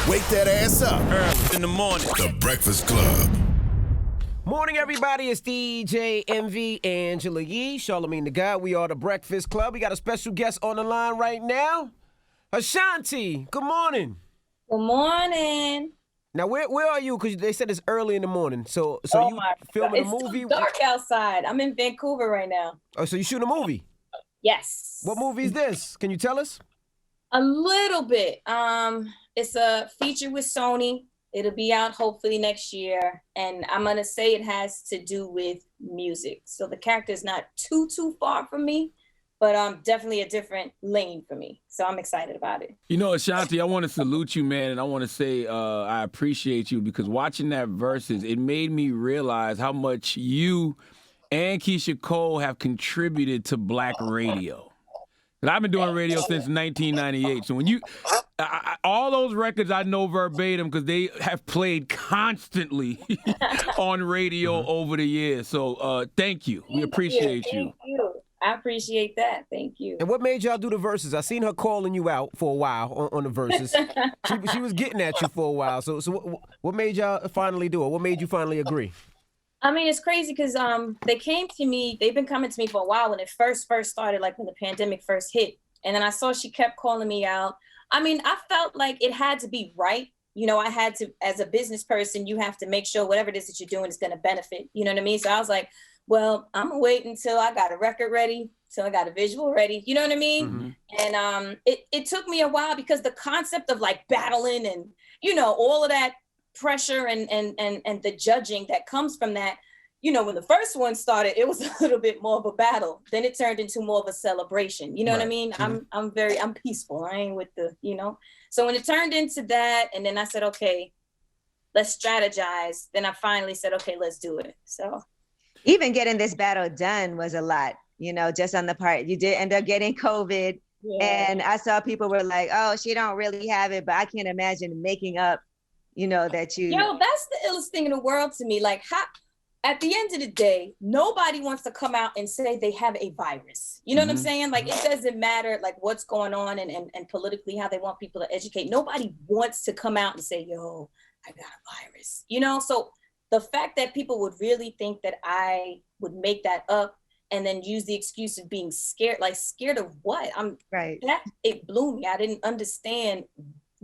Wake that ass up. Early in the morning. The Breakfast Club. Morning, everybody. It's DJ MV, Angela Yee, Charlamagne the God. We are the Breakfast Club. We got a special guest on the line right now. Ashanti, good morning. Good morning. Now, where are you? Because they said it's early in the morning. So you filming a movie? It's dark outside. I'm in Vancouver right now. Oh, so you shooting a movie? Yes. What movie is this? Can you tell us? A little bit. It's a feature with Sony. It'll be out hopefully next year. And I'm going to say it has to do with music. So the character is not too far from me, but definitely a different lane for me. So I'm excited about it. You know, Ashanti, I want to salute you, man, and I want to say I appreciate you because watching that Verzuz, it made me realize how much you and Keisha Cole have contributed to black radio. And I've been doing radio since 1998. So when all those records I know verbatim because they have played constantly on radio over the years. So thank you. We appreciate you. Thank you. I appreciate that. Thank you. And what made y'all do the Verzuz? I seen her calling you out for a while on the Verzuz. she was getting at you for a while. So what made y'all finally do it? What made you finally agree? I mean, it's crazy because they came to me. They've been coming to me for a while when it first started, like when the pandemic first hit. And then I saw she kept calling me out. I mean, I felt like it had to be right. You know, I had to, as a business person, you have to make sure whatever it is that you're doing is going to benefit. You know what I mean? So I was like, well, I'm going to wait until I got a record ready, till I got a visual ready. You know what I mean? Mm-hmm. And it took me a while because the concept of like battling and, you know, all of that pressure and the judging that comes from that, you know, when the first one started, it was a little bit more of a battle. Then it turned into more of a celebration. You know what I mean? Mm-hmm. I'm peaceful. I ain't with the, you know. So when it turned into that, and then I said, okay, let's strategize. Then I finally said, okay, let's do it. So even getting this battle done was a lot, you know, just on the part. You did end up getting COVID. Yeah. And I saw people were like, oh, she don't really have it, but I can't imagine making up, you know, that you. Yo, that's the illest thing in the world to me. Like, how, at the end of the day, nobody wants to come out and say they have a virus. You know what I'm saying? Like, it doesn't matter, like, what's going on and politically how they want people to educate. Nobody wants to come out and say, yo, I got a virus. You know, so the fact that people would really think that I would make that up and then use the excuse of being scared, like scared of what? It blew me. I didn't understand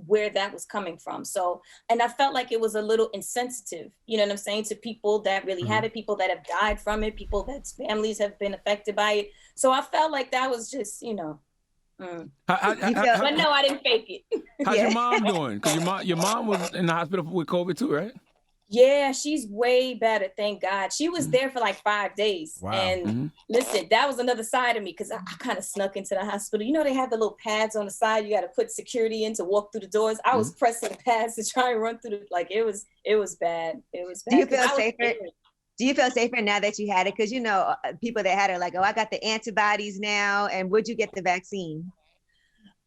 where that was coming from. So, and I felt like it was a little insensitive, you know what I'm saying, to people that really have it, people that have died from it, people that's families have been affected by it. So I felt like that was just, you know, but no, I didn't fake it. How's your mom doing? Because your mom was in the hospital with COVID too, right? Yeah, she's way better, thank God. She was there for like 5 days. Wow. And listen, that was another side of me because I kind of snuck into the hospital. You know, they have the little pads on the side. You got to put security in to walk through the doors. I was pressing the pads to try and run through it was bad. It was bad. Do you feel safer? Do you feel safer now that you had it? Because, you know, people that had it like, oh, I got the antibodies now. And would you get the vaccine?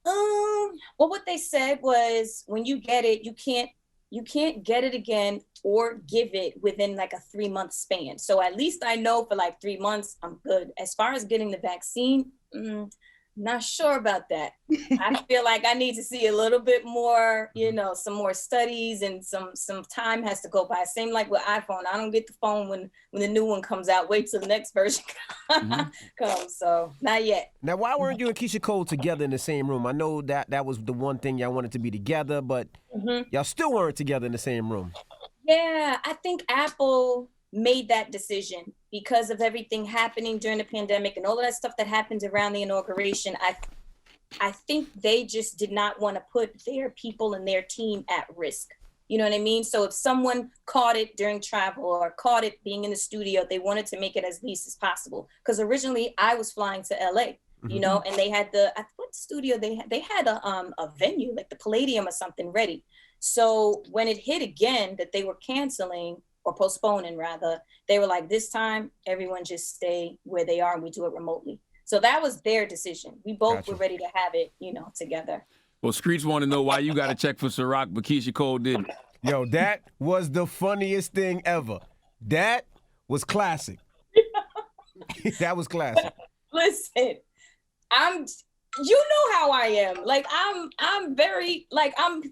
Well, what they said was when you get it, you can't get it again or give it within like a 3-month span. So at least I know for like 3 months, I'm good. As far as getting the vaccine, not sure about that. I feel like I need to see a little bit more, you know, some more studies and some time has to go by. Same like with iPhone. I don't get the phone when the new one comes out. Wait till the next version comes. So not yet. Now, why weren't you and Keisha Cole together in the same room? I know that was the one thing y'all wanted to be together, but y'all still weren't together in the same room. Yeah, I think Apple made that decision because of everything happening during the pandemic and all of that stuff that happened around the inauguration. I think they just did not want to put their people and their team at risk. You know what I mean? So if someone caught it during travel or caught it being in the studio, they wanted to make it as least as possible. Because originally I was flying to LA, you know, and they had what studio they had a venue like the Palladium or something ready. So when it hit again that they were canceling or postponing rather, they were like, this time everyone just stay where they are and we do it remotely. So that was their decision. We both were ready to have it, you know, together. Well, Screech want to know why you got to check for Ciroc, but Keisha Cole didn't. Yo, that was the funniest thing ever. That was classic. That was classic. Listen, you know how I am. Like I'm very like I'm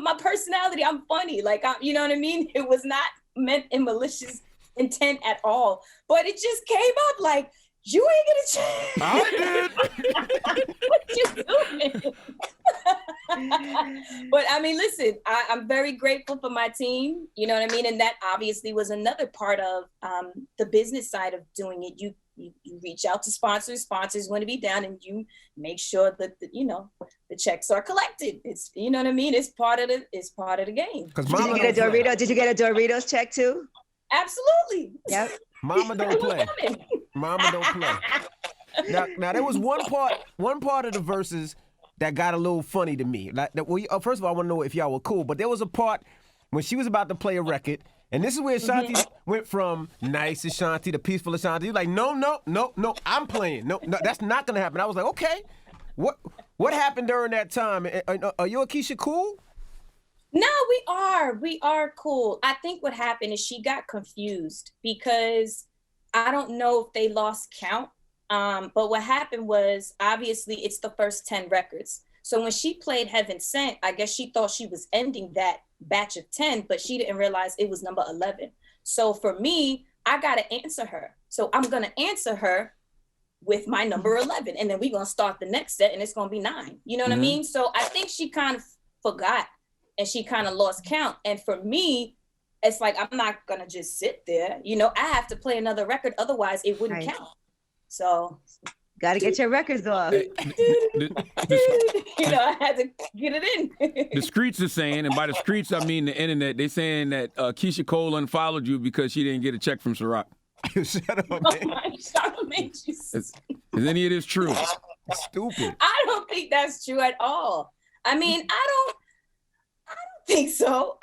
my personality. I'm funny. Like you know what I mean. It was not meant in malicious intent at all, but it just came up like you ain't gonna change. I did. What you doing? But I mean, listen, I'm very grateful for my team. You know what I mean, and that obviously was another part of the business side of doing it. You reach out to sponsors want to be down, and you make sure that the checks are collected. It's you know what I mean. It's part of the game. Because Did you get a Dorito? Did you get a Doritos check too? Absolutely. Yep. Mama don't play. Mama don't play. Now there was one part of the verses that got a little funny to me. Like, first of all, I want to know if y'all were cool, but there was a part when she was about to play a record, and this is where Ashanti went from nice Ashanti to peaceful Ashanti. Like, no, I'm playing. No, that's not gonna happen. I was like, okay, what happened during that time? Are you and Keisha cool? No, we are cool. I think what happened is she got confused because I don't know if they lost count. But what happened was, obviously, it's the first 10 records. So when she played Heaven Sent, I guess she thought she was ending that batch of 10, but she didn't realize it was number 11. So for me, I got to answer her. So I'm going to answer her with my number 11. And then we're going to start the next set, and it's going to be 9. You know what I mean? So I think she kind of forgot, and she kind of lost count. And for me, it's like, I'm not going to just sit there. I have to play another record. Otherwise, it wouldn't count. So got to get your records off. I had to get it in. The streets are saying, and by the streets I mean the internet, they're saying that Keisha Cole unfollowed you because she didn't get a check from Ciroc. Shut up, man. Oh my Charlamagne, Is any of this true? Stupid. I don't think that's true at all. I mean, I don't think so.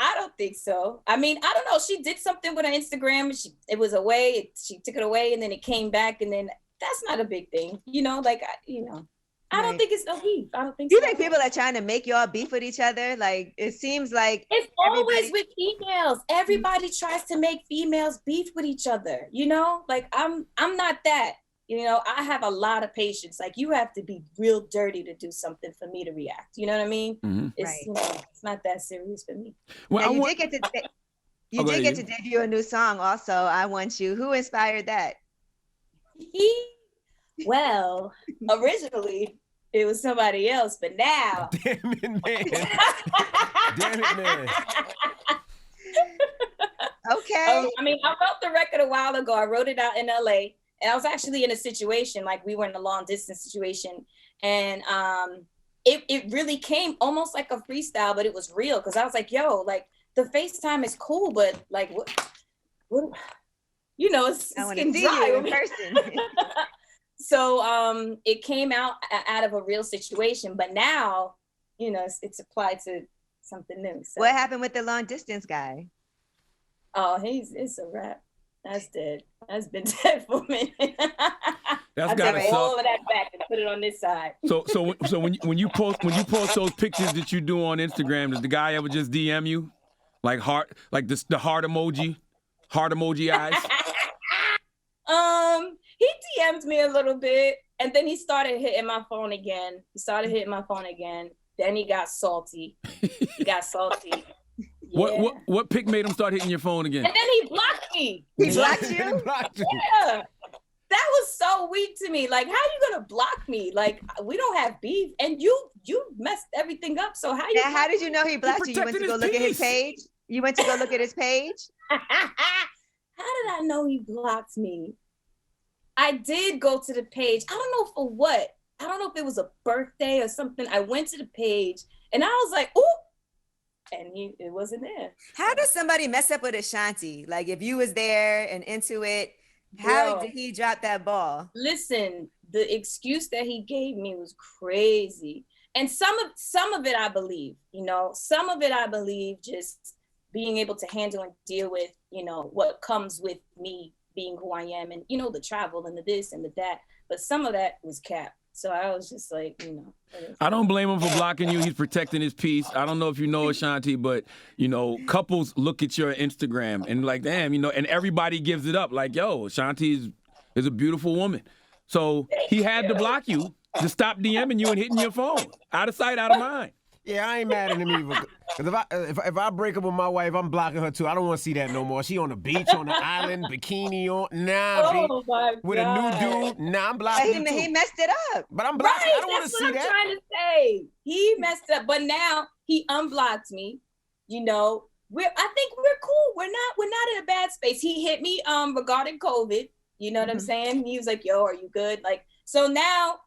I mean, I don't know. She did something with her Instagram. It was away. She took it away, and then it came back, and then that's not a big thing. I don't think it's no beef. I don't think Do you so. think people are trying to make y'all beef with each other? Like, it seems like it's always with females. Everybody tries to make females beef with each other. Like I'm not that. I have a lot of patience. Like, you have to be real dirty to do something for me to react. You know what I mean? Mm-hmm. It's not that serious for me. Well, you did get to debut a new song also, I Want You. Who inspired that? Well, originally it was somebody else, but now. Damn it, man. Okay. I mean, I wrote the record a while ago. I wrote it out in LA. And I was actually in a situation, like we were in a long distance situation. And it really came almost like a freestyle, but it was real. Cause I was like, yo, like the FaceTime is cool, but like what it's getting dry in person. So it came out of a real situation, but now, it's applied to something new. So. What happened with the long distance guy? Oh, it's a wrap. That's dead. That's been dead for a minute. That's gotta take all suck. of that back and put it on this side. So when you post those pictures that you do on Instagram, does the guy ever just DM you, like heart, like the heart emoji eyes? He DM'd me a little bit, and then he started hitting my phone again. Then he got salty. Yeah. What pic made him start hitting your phone again? And then he blocked me. He blocked you? Yeah. That was so weak to me. Like, how you gonna block me? Like, we don't have beef, and you messed everything up. So how did you know he blocked you? You went to go look at his page? You went to go look at his page? How did I know he blocked me? I did go to the page. I don't know for what. I don't know if it was a birthday or something. I went to the page, and I was like, ooh. And it wasn't there. How does somebody mess up with Ashanti? Like, if you was there and into it, how did he drop that ball? Listen, the excuse that he gave me was crazy. And some of it I believe, some of it I believe just being able to handle and deal with, what comes with me being who I am and, the travel and the this and the that. But some of that was cap. So I was just like, I don't blame him for blocking you. He's protecting his peace. I don't know if you know Ashanti, but, couples look at your Instagram and like, damn, and everybody gives it up. Like, yo, Ashanti is a beautiful woman. So he had to block you. to stop DMing you and hitting your phone. Out of sight, out of mind. Yeah, I ain't mad at him either. Because if I break up with my wife, I'm blocking her too. I don't want to see that no more. She on the beach, on the island, bikini on. Nah, with a new dude. Nah, I'm blocking her too. He messed it up. But I'm blocking. Right, I don't want to see that. that's what I'm trying to say. He messed up, but now he unblocked me. You know, I think we're cool. We're not in a bad space. He hit me regarding COVID. You know what I'm saying? He was like, "Yo, are you good?" Like, so now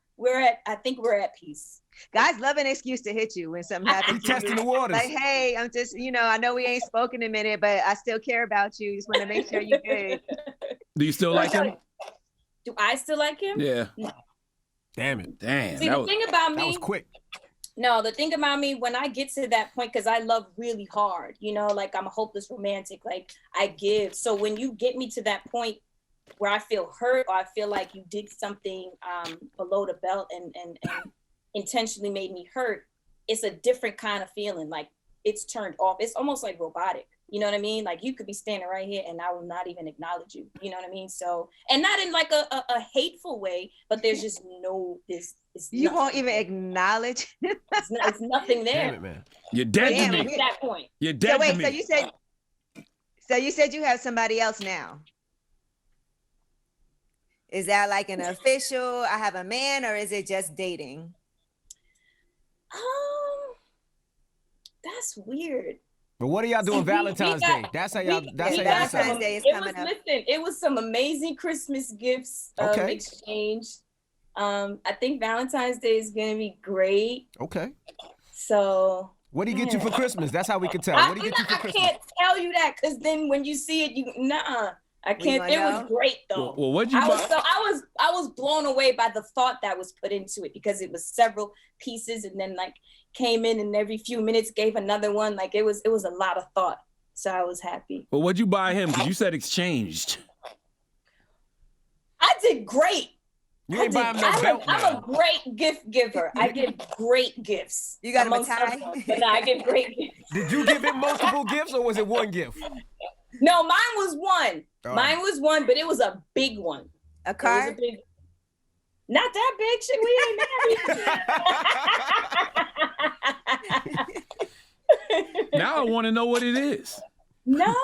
I think we're at peace. Guys love an excuse to hit you when something happens. Testing the waters. Like, hey, I'm just, I know we ain't spoken in a minute, but I still care about you. Just want to make sure you're good. Do you still like him? Do I still like him? Yeah. No. Damn it. Damn. See, the thing about me. That was quick. No, the thing about me, when I get to that point, because I love really hard, like I'm a hopeless romantic, like I give. So when you get me to that point where I feel hurt or I feel like you did something below the belt and intentionally made me hurt, it's a different kind of feeling. Like it's turned off. It's almost like robotic. You know what I mean? Like you could be standing right here and I will not even acknowledge you. You know what I mean? So, and not in like a hateful way, but there's just you won't even acknowledge. it's nothing there. Damn it, man. You're dead to me. At that point. You're dead to me. So you said you have somebody else now. Is that like an official, I have a man, or is it just dating? That's weird. But what are y'all doing Valentine's Day? That's how y'all Valentine's Day is coming up. Listen, it was some amazing Christmas gifts exchange. I think Valentine's Day is gonna be great. Okay. So what do you get you for Christmas? That's how we can tell. What do you get you for Christmas? I can't tell you that because then when you see it, I can't. It was great though. Well, what'd you buy? I was blown away by the thought that was put into it because it was several pieces and then like came in and every few minutes gave another one. Like it was a lot of thought. So I was happy. Well, what'd you buy him? Because you said exchanged. I did great. You ain't buying no belt now. I'm a great gift giver. I give great gifts. You got him a tie? But I give great gifts. Did you give him multiple gifts or was it one gift? No, mine was one. Oh. Mine was one, but it was a big one. A car? Not that big. Shit, we ain't married. Now I want to know what it is. No,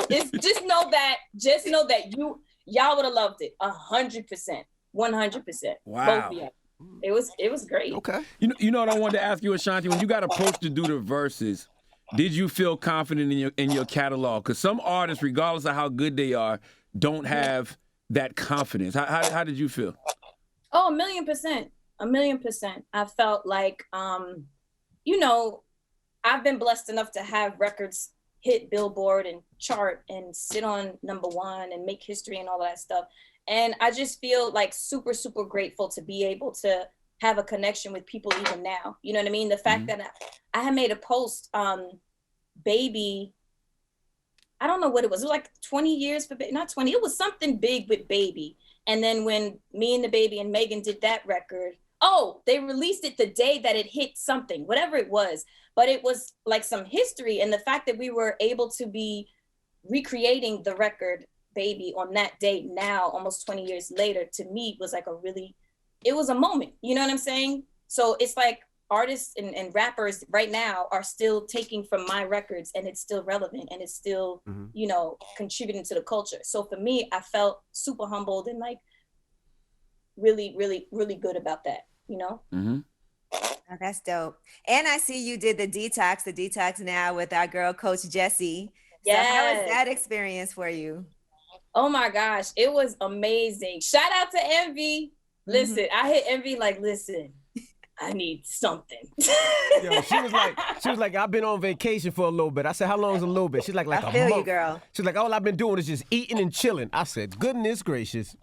it's just know that y'all would have loved it 100%, 100%. Wow. Both of y'all. It was great. Okay. You know what I wanted to ask you, Ashanti, when you got approached to do the verses, did you feel confident in your catalog? Because some artists, regardless of how good they are, don't have that confidence. How did you feel? Oh, 1,000,000%. 1,000,000%. I felt like, I've been blessed enough to have records hit Billboard and chart and sit on #1 and make history and all that stuff. And I just feel like super, super grateful to be able to have a connection with people even now. You know what I mean? The fact that I had made a post, Baby, I don't know what it was. It was like 20 years for, not 20. It was something big with Baby. And then when me and the Baby and Megan did that record, they released it the day that it hit something, whatever it was. But it was like some history. And the fact that we were able to be recreating the record Baby on that date now, almost 20 years later, to me was like it was a moment. You know what I'm saying? So it's like artists and rappers right now are still taking from my records and it's still relevant and it's still, contributing to the culture. So for me, I felt super humbled and like really, really, really good about that, Mm-hmm. Oh, that's dope. And I see you did the detox now with our girl, Coach Jessie. Yes. So how was that experience for you? Oh my gosh, it was amazing. Shout out to Envy. Listen, I hit Envy like, listen, I need something. Yo, she was like, I've been on vacation for a little bit. I said, how long is a little bit? She's like I a feel month. You, girl. She's like, all I've been doing is just eating and chilling. I said, goodness gracious.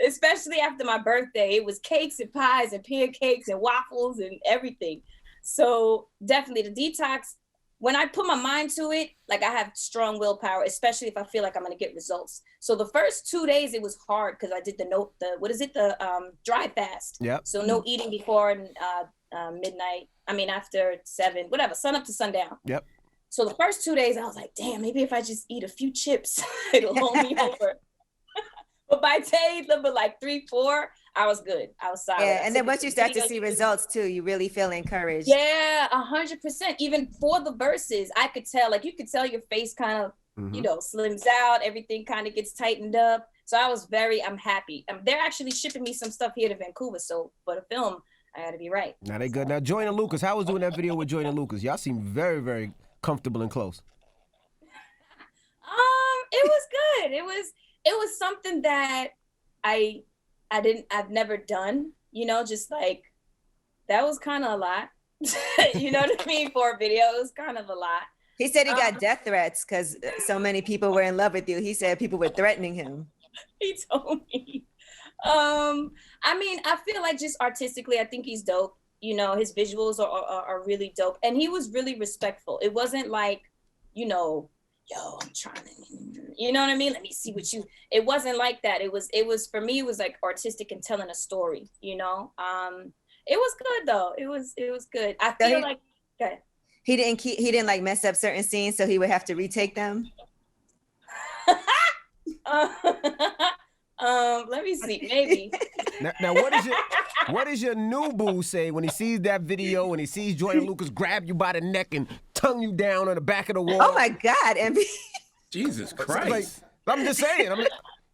Especially after my birthday, it was cakes and pies and pancakes and waffles and everything. So definitely the detox, when I put my mind to it, like I have strong willpower, especially if I feel like I'm going to get results. So the first 2 days, it was hard because I did the dry fast. Yep. So no eating before midnight. I mean, after 7, whatever, sun up to sundown. Yep. So the first 2 days, I was like, damn, maybe if I just eat a few chips, it'll hold me over. But by day number like 3, 4, I was good. I was solid. Yeah, and then once you start to see results too, you really feel encouraged. Yeah, 100%. Even for the verses, I could tell, like you could tell your face kind of, slims out, everything kind of gets tightened up. So I'm happy. They're actually shipping me some stuff here to Vancouver. So for the film, I got to be right. Now they good. Now Joy and Lucas, how was doing that video with Joy and Lucas? Y'all seem very, very comfortable and close. It was good. It was something that I've never done, just like, that was kind of a lot. You know what I mean? For a video, it was kind of a lot. He said he got death threats because so many people were in love with you. He said people were threatening him. He told me. I mean, I feel like just artistically, I think he's dope. His visuals are really dope. And he was really respectful. It wasn't like, yo, I'm trying to, you know what I mean? Let me see what you, it wasn't like that. It was, for me, it was like artistic and telling a story, It was good though. It was good. I feel like, okay. He didn't like mess up certain scenes, so he would have to retake them. Let me see, maybe. Now what does your new boo say when he sees that video and he sees Joy and Lucas grab you by the neck and tongue you down on the back of the wall? Oh my God, MB. Jesus Christ. Like, I'm just saying.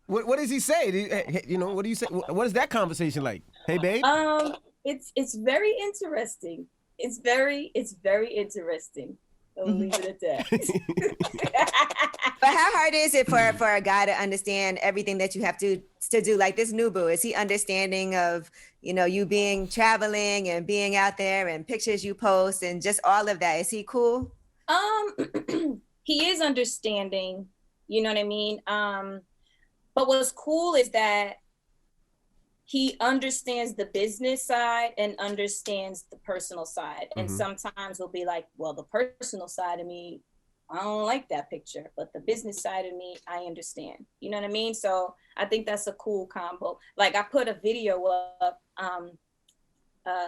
What does he say? What do you say? What is that conversation like? Hey, babe. It's very interesting. It's very interesting. I'll leave it at that. But how hard is it for a guy to understand everything that you have to do? Like this new boo, is he understanding of, you being traveling and being out there and pictures you post and just all of that? Is he cool? He is understanding, you know what I mean? But what's cool is that he understands the business side and understands the personal side. And sometimes he'll be like, well, the personal side of me, I don't like that picture, but the business side of me, I understand. You know what I mean? So I think that's a cool combo. Like I put a video up,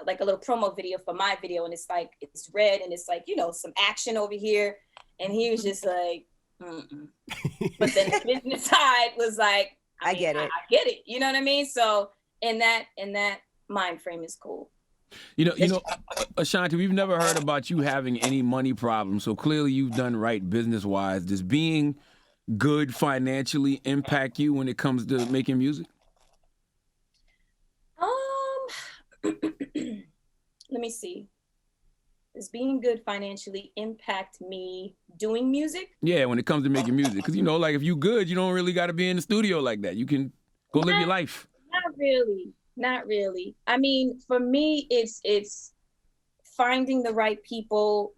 like a little promo video for my video, and it's like, it's red and it's like, some action over here. And he was just like, mm-mm. But then the business side was like, I get it. I get it. You know what I mean? So in that mind frame is cool. Ashanti, we've never heard about you having any money problems. So clearly you've done right business-wise. Does being good financially impact you when it comes to making music? Let me see. Does being good financially impact me doing music? Yeah, when it comes to making music. Because, like if you good, you don't really got to be in the studio like that. You can go live your life. Not really. I mean, for me, it's finding the right people,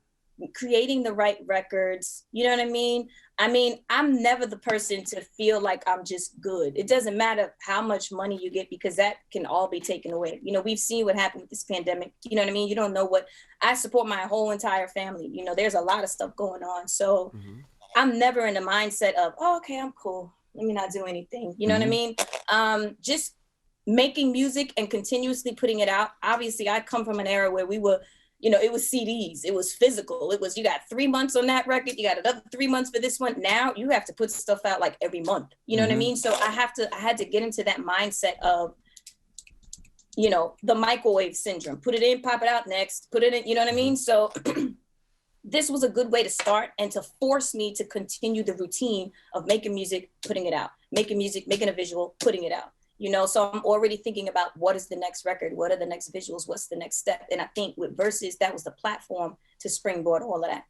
creating the right records. You know what I mean? I'm never the person to feel like I'm just good. It doesn't matter how much money you get, because that can all be taken away. We've seen what happened with this pandemic. You know what I mean? You don't know what, I support my whole entire family. There's a lot of stuff going on. So I'm never in the mindset of, oh, okay, I'm cool. Let me not do anything. You know what I mean? Just making music and continuously putting it out. Obviously, I come from an era where we were, it was CDs, it was physical. It was, you got 3 months on that record, you got another 3 months for this one. Now you have to put stuff out like every month. You know what I mean? So I had to get into that mindset of, the microwave syndrome. Put it in, pop it out, next, put it in, you know what I mean? So this was a good way to start and to force me to continue the routine of making music, putting it out, making music, making a visual, putting it out. So I'm already thinking about what is the next record? What are the next visuals? What's the next step? And I think with Verzuz, that was the platform to springboard all of that.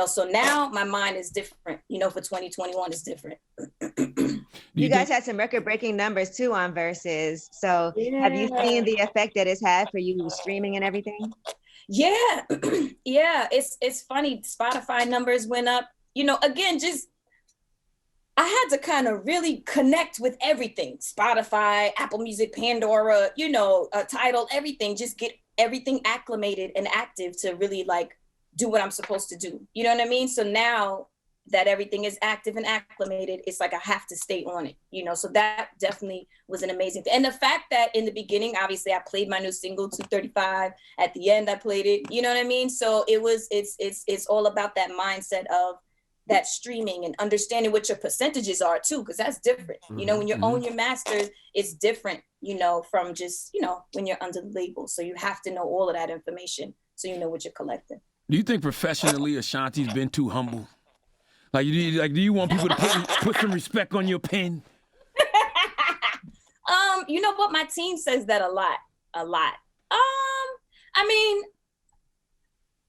So now my mind is different, for 2021 is different. You guys had some record-breaking numbers too on Verzuz. So have you seen the effect that it's had for you streaming and everything? Yeah. Yeah, it's funny. Spotify numbers went up, again, just I had to kind of really connect with everything. Spotify, Apple Music, Pandora, Tidal, everything, just get everything acclimated and active to really like do what I'm supposed to do. You know what I mean? So now that everything is active and acclimated, it's like I have to stay on it, so that definitely was an amazing thing. And the fact that in the beginning, obviously I played my new single 235, at the end I played it, you know what I mean? So it's all about that mindset of, that streaming and understanding what your percentages are too, because that's different. You know, when you own your masters, it's different, you know, from just, you know, when you're under the label. So you have to know all of that information so you know what you're collecting. Do you think professionally Ashanti's been too humble? Like, do you want people to put some respect on your pen? You know what? My team says that a lot. I mean,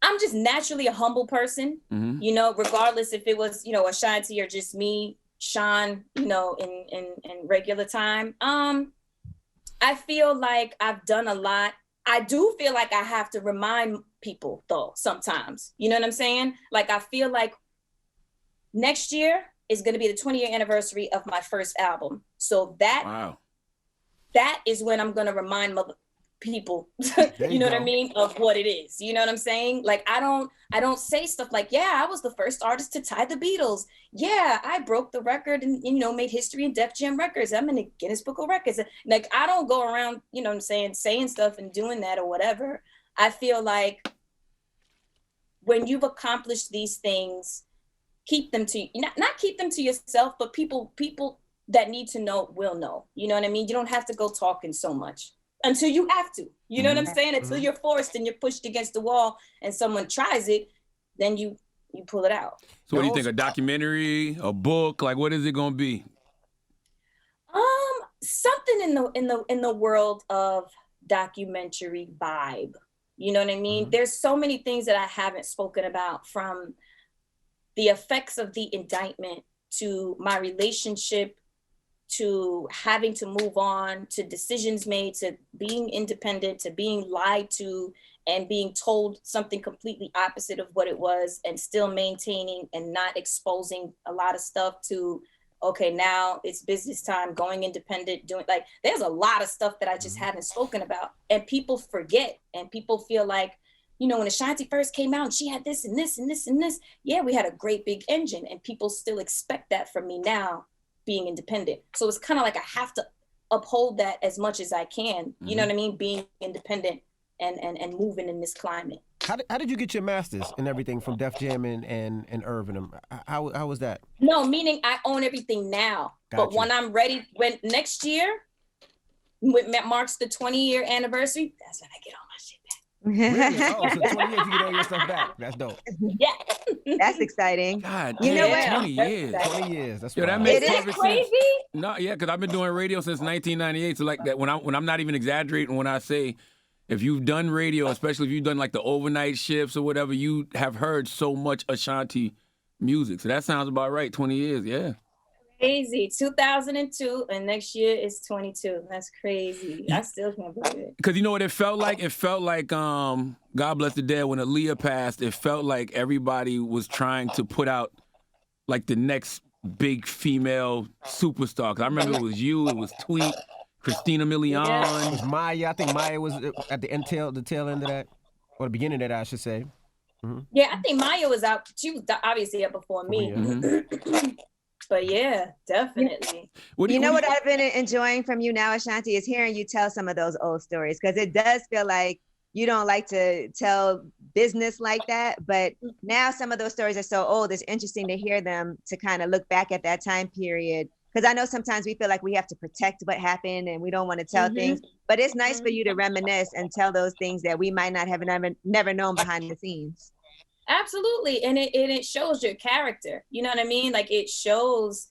I'm just naturally a humble person, you know, regardless if it was, you know, Ashanti or just me, Sean, you know, in regular time. I feel like I've done a lot. I do feel like I have to remind people though, sometimes, you know what I'm saying? Like, I feel like next year is going to be the 20-year anniversary of my first album. So that is when I'm going to remind people, you know what I mean, of what it is. You know what I'm saying? Like, I don't say stuff like, yeah, I was the first artist to tie the Beatles. Yeah, I broke the record and, you know, made history in Def Jam Records. I'm in the Guinness Book of Records. Like, I don't go around, you know what I'm saying stuff and doing that or whatever. I feel like when you've accomplished these things, keep them to, not keep them to yourself, but people that need to know will know. You know what I mean? You don't have to go talking so much until you have to. You know what I'm saying? Until you're forced and you're pushed against the wall and someone tries it, then you pull it out. So what do you think? A documentary, a book? Like, what is it gonna be? Something in the world of documentary vibe. You know what I mean? There's so many things that I haven't spoken about, from the effects of the indictment to my relationship, to having to move on, to decisions made, to being independent, to being lied to and being told something completely opposite of what it was, and still maintaining and not exposing a lot of stuff, to, okay, now it's business time, going independent, doing, like, there's a lot of stuff that I just haven't spoken about, and people forget, and people feel like, you know, when Ashanti first came out and she had this and this and this and this, yeah, we had a great big engine, and people still expect that from me now, being independent. So it's kind of like I have to uphold that as much as I can, you know what I mean? Being independent and moving in this climate. How did you get your masters and everything from Def Jam and Irvin? How was that? No, meaning I own everything now. But when I'm ready, when next year, when marks the 20-year anniversary, that's when I get all my shit back. Really? Oh, so 20 years you get all your stuff back. That's dope. Yeah. That's exciting. God, You know what? 20 years. 20 years. That's Yo, that wild. makes It is perfect crazy. sense. No, yeah, because I've been doing radio since 1998. So like that, when I'm not even exaggerating when I say, if you've done radio, especially if you've done like the overnight shifts or whatever, you have heard so much Ashanti music. So that sounds about right. 20 years, yeah. Crazy. 2002, and next year is 22. That's crazy. I still can't believe it. Because you know what it felt like? It felt like, God bless the dead, when Aaliyah passed, it felt like everybody was trying to put out like the next big female superstar. Because I remember it was you, it was Tweet, Christina Milian. It was Maya. I think Maya was at the tail end of that, or the beginning of that, I should say. Yeah, I think Maya was out. She was obviously up before me. But yeah, definitely. What I've been enjoying from you now, Ashanti, is hearing you tell some of those old stories, because it does feel like you don't like to tell business like that. But now some of those stories are so old, it's interesting to hear them, to kind of look back at that time period. Because I know sometimes we feel like we have to protect what happened and we don't want to tell things. But it's nice for you to reminisce and tell those things that we might not have never known behind the scenes. Absolutely. And it shows your character. You know what I mean? Like, it shows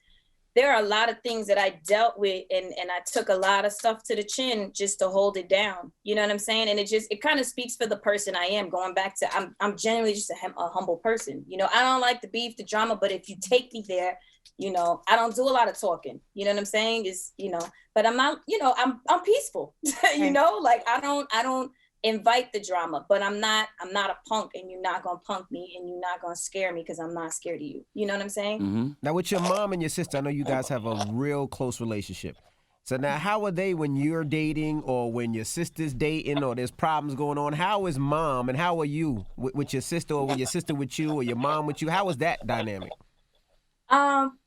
there are a lot of things that I dealt with, and I took a lot of stuff to the chin just to hold it down. You know what I'm saying? And it kind of speaks for the person I am. Going back to, I'm genuinely just a humble person. You know, I don't like the beef, the drama, but if you take me there, you know, I don't do a lot of talking. You know what I'm saying? Is, you know, but I'm not, you know, I'm peaceful. You know, like I don't invite the drama, but I'm not a punk, and you're not gonna punk me, and you're not gonna scare me, because I'm not scared of you. You know what I'm saying? Now, with your mom and your sister, I know you guys have a real close relationship. So now, how are they when you're dating, or when your sister's dating, or there's problems going on? How is mom, and how are you with your sister, or with your sister with you, or your mom with you? How is that dynamic?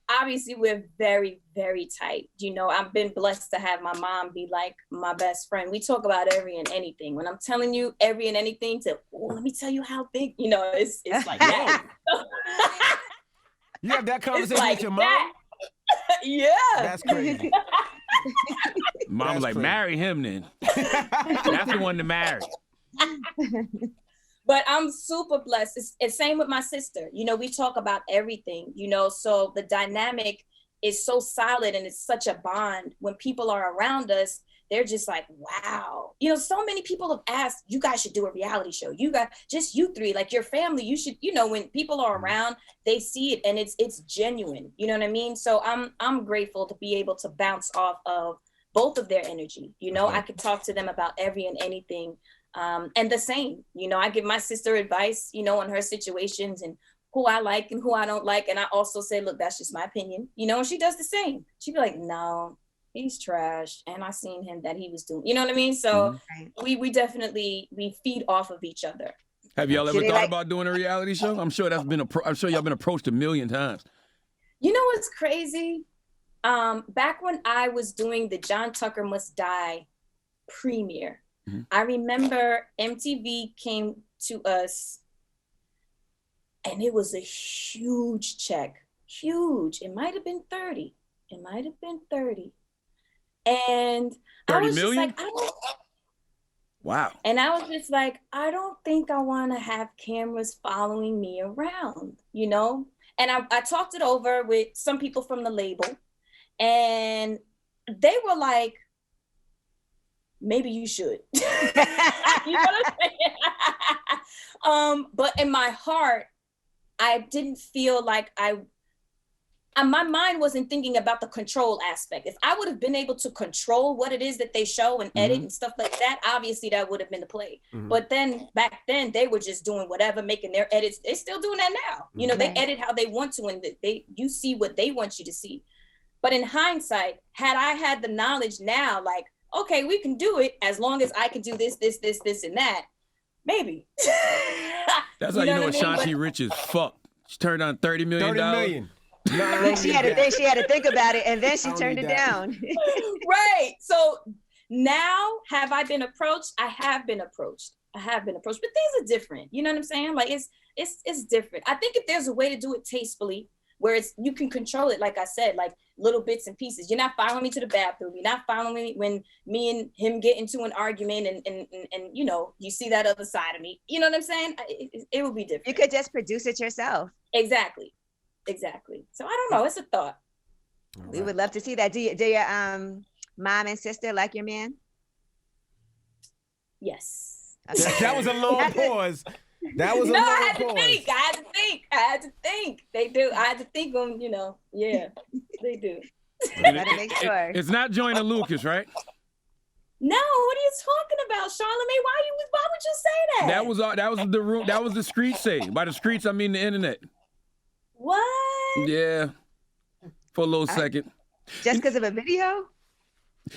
Obviously we're very, very tight. You know, I've been blessed to have my mom be like my best friend. We talk about every and anything. When I'm telling you every and anything, to, let me tell you how big, you know, it's like that. You have that conversation like with your mom? that. Yeah. That's crazy. Mom was like, crazy. marry him then. That's the one to marry. But I'm super blessed. It's same with my sister. You know, we talk about everything, you know, so the dynamic is so solid and it's such a bond. When people are around us, they're just like, wow. You know, so many people have asked, you guys should do a reality show. You got just you three, like your family, you should, you know, when people are around, they see it and it's genuine. You know what I mean? So I'm grateful to be able to bounce off of both of their energy. You know, I could talk to them about every and anything. And the same, you know, I give my sister advice, you know, on her situations and who I like and who I don't like. And I also say, look, that's just my opinion, you know, and she does the same. She'd be like, no, he's trash. And I seen him that he was doing, you know what I mean? So we definitely, we feed off of each other. Have y'all ever thought about doing a reality show? I'm sure I'm sure y'all been approached a million times. You know what's crazy? Back when I was doing the John Tucker Must Die premiere, I remember MTV came to us and it was a huge check, huge. It might've been 30. It might've been 30. And 30 I was million? just like, Wow. And I was just like, I don't think I want to have cameras following me around, you know? And I talked it over with some people from the label and they were like, maybe you should. You know what I'm saying? But in my heart, I didn't feel like my mind wasn't thinking about the control aspect. If I would have been able to control what it is that they show and edit and stuff like that, obviously that would have been the play. But then back then they were just doing whatever, making their edits. They're still doing that now. You know, they edit how they want to and you see what they want you to see. But in hindsight, had I had the knowledge now, like, okay, we can do it as long as I can do this, and that, maybe. That's how you know Ashanti rich as fuck. She turned on $30 million. 30 million. She had to think about it, and then she turned it down. Right. So now, have I been approached? I have been approached. But things are different. You know what I'm saying? Like it's different. I think if there's a way to do it tastefully, where you can control it, like I said, like little bits and pieces. You're not following me to the bathroom. You're not following me when me and him get into an argument and you know, you see that other side of me. You know what I'm saying? It would be different. You could just produce it yourself. Exactly. So I don't know. It's a thought. We would love to see that. Do your mom and sister like your man? Yes. Okay. That was a long pause. That was a long pause. I had to think. They do. I had to think on, you know, yeah, they do. Gotta make sure. It's not Joyner Lucas, right? No, what are you talking about, Charlamagne? Why would you say that? That was the streets say. By the streets, I mean the internet. What? Yeah. For a little second. Just because of a video?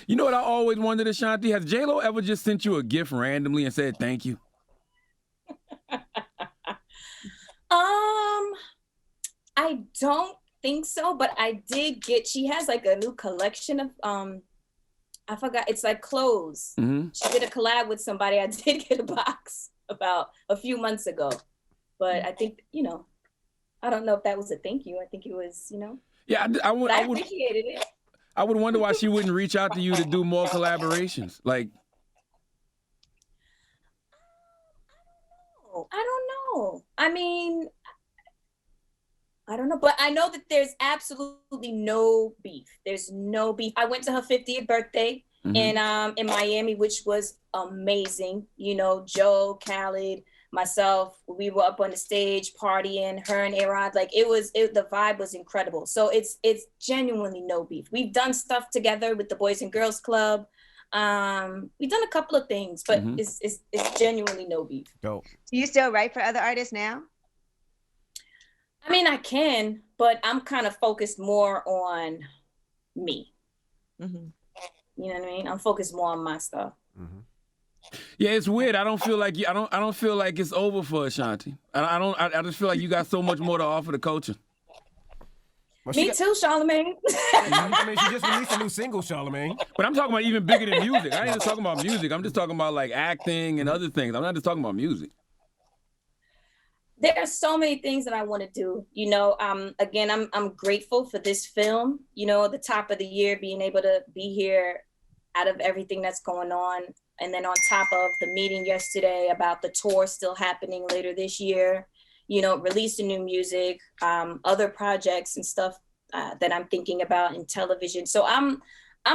You know what I always wondered, Ashanti? Has J-Lo ever just sent you a gift randomly and said thank you? I don't think so, but I did she has like a new collection of I forgot, it's like clothes. She did a collab with somebody. I did get a box about a few months ago, but I think, you know, I don't know if that was a thank you. I think it was, you know. Yeah, I appreciated it. I would wonder why she wouldn't reach out to you to do more collaborations. Like, I don't know. I mean, I don't know, but I know that there's absolutely no beef. There's no beef. I went to her 50th birthday in Miami, which was amazing. You know, Joe, Khaled, myself, we were up on the stage partying, her and A-Rod, like the vibe was incredible. So it's genuinely no beef. We've done stuff together with the Boys and Girls Club. We've done a couple of things, but it's genuinely no beef. Dope. Do you still write for other artists now? I mean, I can, but I'm kind of focused more on me. You know what I mean? I'm focused more on my stuff. yeah, it's weird. I don't feel like I don't feel like it's over for Ashanti. I just feel like you got so much more to offer the culture. Well, me too, Charlamagne. I mean, she just released a new single, Charlamagne. But I'm talking about even bigger than music. I ain't just talking about music. I'm just talking about like acting and other things. I'm not just talking about music. There are so many things that I want to do. Again, I'm grateful for this film. The top of the year, being able to be here out of everything that's going on. And then on top of the meeting yesterday about the tour still happening later this year, releasing new music, other projects and stuff that I'm thinking about in television. So I'm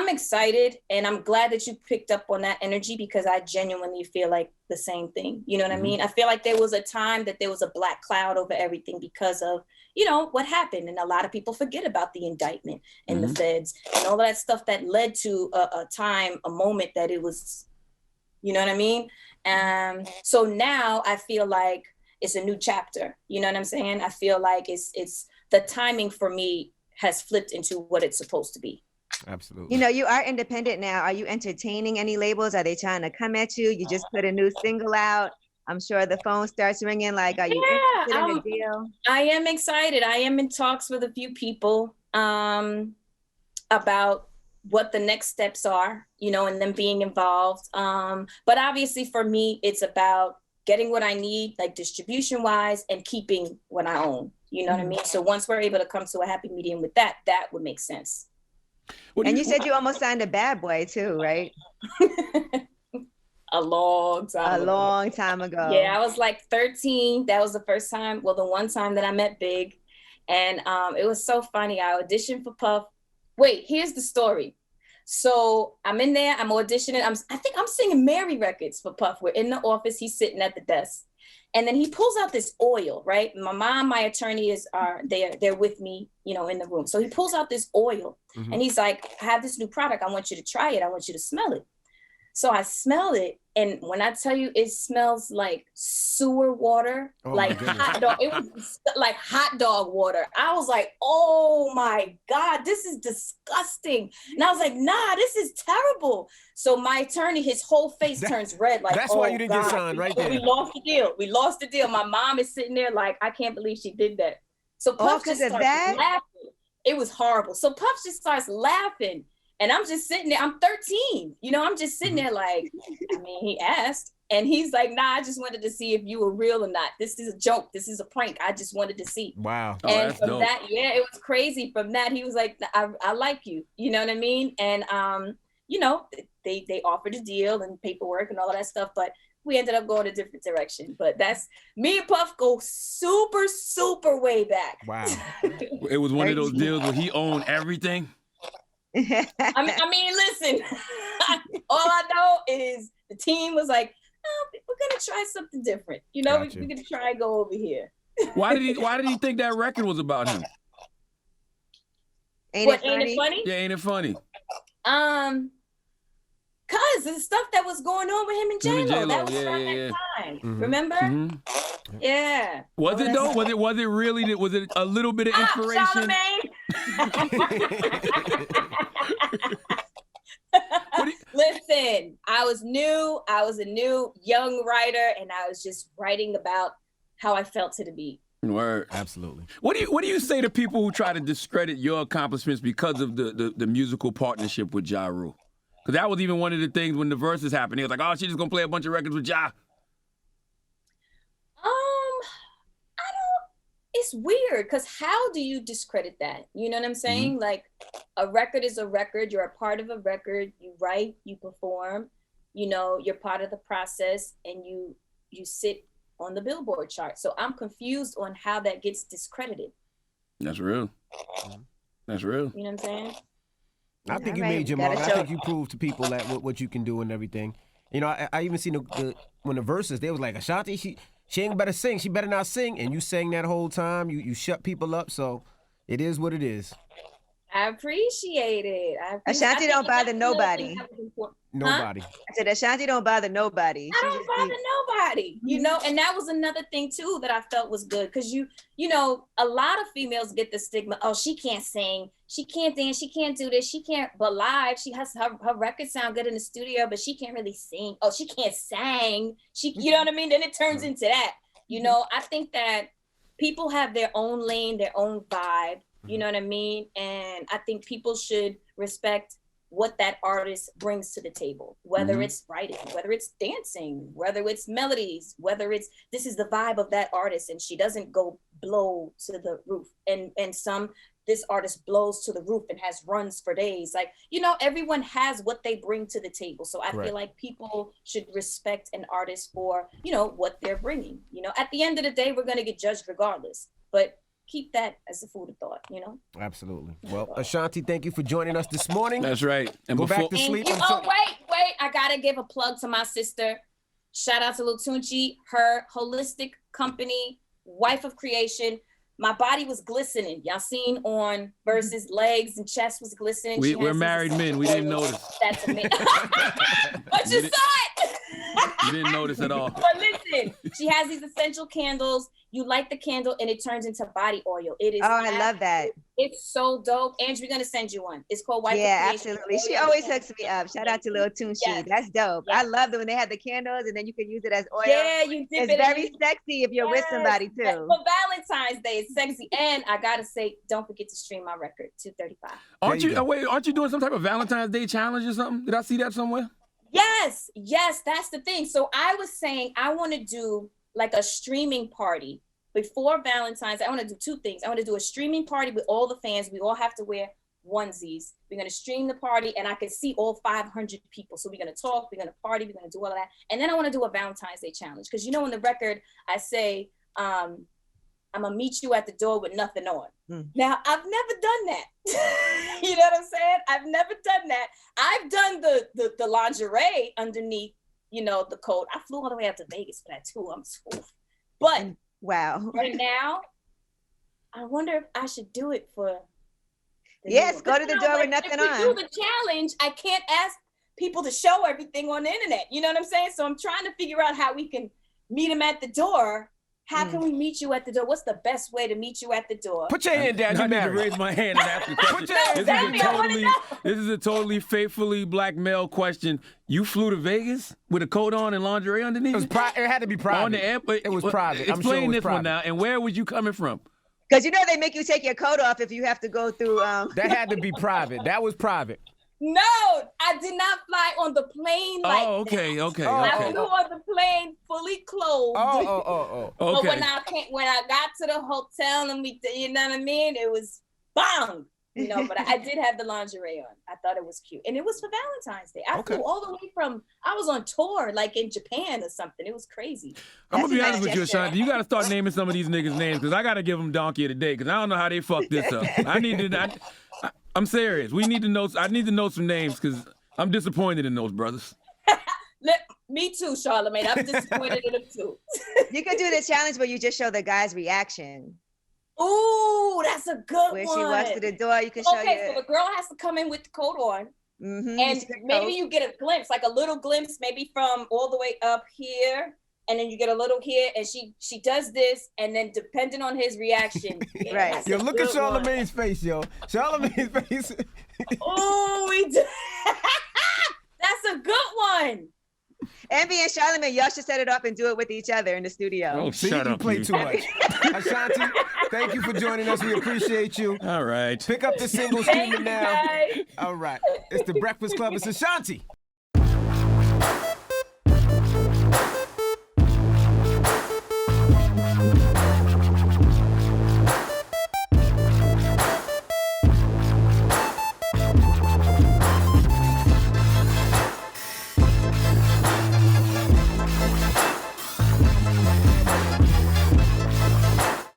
excited, and I'm glad that you picked up on that energy, because I genuinely feel like the same thing. You know what I mean? I feel like there was a time that there was a black cloud over everything because of, what happened. And a lot of people forget about the indictment and the feds and all that stuff that led to a moment that it was, you know what I mean? So now I feel like it's a new chapter. You know what I'm saying? I feel like it's the timing for me has flipped into what it's supposed to be. Absolutely. You are independent now. Are you entertaining any labels? Are they trying to come at you? You just put a new single out. I'm sure the phone starts ringing. Like, are you interested in a deal? I am excited. I am in talks with a few people about what the next steps are, and them being involved. But obviously for me, it's about getting what I need, like distribution wise, and keeping what I own. You know what I mean? So once we're able to come to a happy medium with that, that would make sense. And you said you almost signed a Bad Boy too, right? A long time ago. Yeah, I was like 13. That was the first time, the one time that I met Big. And it was so funny. I auditioned for Puff. Wait, here's the story. So I'm in there, I'm auditioning. I think I'm singing Mary records for Puff. We're in the office, he's sitting at the desk. And then he pulls out this oil, right? My mom, my attorney they're with me, in the room. So he pulls out this oil and he's like, I have this new product. I want you to try it. I want you to smell it. So I smelled it. And when I tell you, it smells like sewer water, like hot dog. It was like hot dog water. I was like, oh my God, this is disgusting. And I was like, nah, this is terrible. So my attorney, his whole face turns red. Like, that's why you didn't get signed right there. We lost the deal. We lost the deal. My mom is sitting there like, I can't believe she did that. So Puff just starts laughing. It was horrible. So Puff just starts laughing. And I'm just sitting there, I'm 13, I'm just sitting there like, he asked, and he's like, nah, I just wanted to see if you were real or not. This is a joke. This is a prank. I just wanted to see. Wow. And from dope. That, it was crazy. From that, he was like, I like you. You know what I mean? And, they offered a deal and paperwork and all of that stuff, but we ended up going a different direction. But that's, me and Puff go super, super way back. Wow. It was one of those deals where he owned everything. I mean, listen, all I know is the team was like, oh, we're going to try something different. We're going to try and go over here. Why did he think that record was about him? Ain't it funny? Yeah, ain't it funny? Cause the stuff that was going on with him and J-Lo. That was around that time. Mm-hmm. Remember? Mm-hmm. Yeah. Was it though? Was it really? Was it a little bit of inspiration? Charlamagne. Listen, I was new. I was a new young writer, and I was just writing about how I felt to the beat. Word. Absolutely. What do you say to people who try to discredit your accomplishments because of the musical partnership with Ja Rule? Because that was even one of the things when the Verzuz happened. He was like, oh, she's just going to play a bunch of records with Ja. It's weird, because how do you discredit that? You know what I'm saying? Mm-hmm. Like, a record is a record. You're a part of a record. You write, you perform, you're part of the process, and you sit on the Billboard chart. So I'm confused on how that gets discredited. That's real. That's real. You know what I'm saying? I think you made your mark. I think you proved to people that what you can do and everything. I even seen when the Verzuz, they was like, Ashanti, she ain't better sing. She better not sing. And you sang that whole time. You shut people up. So it is what it is. I appreciate it. Ashanti don't bother nobody. Nobody. I said Ashanti don't bother nobody. I don't bother nobody. And that was another thing too that I felt was good, because a lot of females get the stigma. Oh, she can't sing, she can't dance, she can't do this, she can't. But live, she has her records sound good in the studio, but she can't really sing. Oh, she can't sing. You know what I mean? Then it turns into that. I think that people have their own lane, their own vibe. You know what I mean? And I think people should respect what that artist brings to the table, whether it's writing, whether it's dancing, whether it's melodies, whether it's, this is the vibe of that artist, and she doesn't go blow to the roof. And this artist blows to the roof and has runs for days. Like, you know, everyone has what they bring to the table. So I feel like people should respect an artist for, you know, what they're bringing. You know, at the end of the day, we're going to get judged regardless, but keep that as a food of thought, you know? Absolutely. Well, Ashanti, thank you for joining us this morning. That's right. And go back to sleep. Oh, wait. I got to give a plug to my sister. Shout out to Lil Tunchi, her holistic company, Wife of Creation. My body was glistening. Y'all seen on Verzuz, legs and chest was glistening. We're married men. We didn't notice. That's amazing. But you saw it. You didn't notice at all. But listen, she has these essential candles. You light the candle and it turns into body oil. It is. Oh, I love that. It's so dope. Andrew, we're gonna send you one. It's called Wife of Creation. Yeah, absolutely. She always hooks me up. Shout out to Lil Tunchi. Yes. That's dope. Yes. I love it when they have the candles and then you can use it as oil. Yeah, you dip it's it. It's very sexy if you're with somebody too. For Valentine's Day, it's sexy. And I gotta say, don't forget to stream my record, 235. Aren't you doing some type of Valentine's Day challenge or something? Did I see that somewhere? Yes, that's the thing. So I was saying I want to do like a streaming party before Valentine's. I want to do two things. I want to do a streaming party with all the fans. We all have to wear onesies. We're going to stream the party and I can see all 500 people. So we're going to talk, we're going to party, we're going to do all of that. And then I want to do a Valentine's Day challenge. Because you know, in the record, I say, I'm going to meet you at the door with nothing on. Now, I've never done that. You know what I'm saying? I've never done that. I've done the lingerie underneath, you know, the coat. I flew all the way out to Vegas for that too. I'm so, but wow. Right now, I wonder if I should do it for. Yes, go to the door with nothing on. If we do the challenge, I can't ask people to show everything on the internet. You know what I'm saying? So I'm trying to figure out how we can meet them at the door. How can we meet you at the door? What's the best way to meet you at the door? Put your hand down. I need to raise my hand and ask the question. This is a totally faithfully black male question. You flew to Vegas with a coat on and lingerie underneath? It had to be private. On the airport? It was private. Explain this one now. And where was you coming from? Because you know they make you take your coat off if you have to go through. That had to be private. That was private. No, I did not fly on the plane like that. Okay. I flew on the plane fully clothed. Okay. But when I got to the hotel and you know what I mean, it was bang. You know, but I did have the lingerie on. I thought it was cute. And it was for Valentine's Day. I flew all the way I was on tour, like in Japan or something. It was crazy. I'm going to be honest with you, Ashanti. You got to start naming some of these niggas' names because I got to give them donkey of the day because I don't know how they fucked this up. I'm serious. I need to know some names because I'm disappointed in those brothers. Me too, Charlamagne. I'm disappointed in them too. You could do the challenge where you just show the guy's reaction. Ooh, that's a good one. Where she walks to the door, you can show Okay, so the girl has to come in with the coat on. And maybe you get a glimpse, like a little glimpse, maybe from all the way up here. And then you get a little here, and she does this, and then depending on his reaction, right? Yo, look at Charlamagne's face, yo. Charlamagne's face. Oh, we did. That's a good one. Envy and Charlamagne, y'all should set it up and do it with each other in the studio. Oh, shut up! You play too much. Ashanti, thank you for joining us. We appreciate you. All right. Pick up the single streaming now. All right. It's the Breakfast Club. It's Ashanti.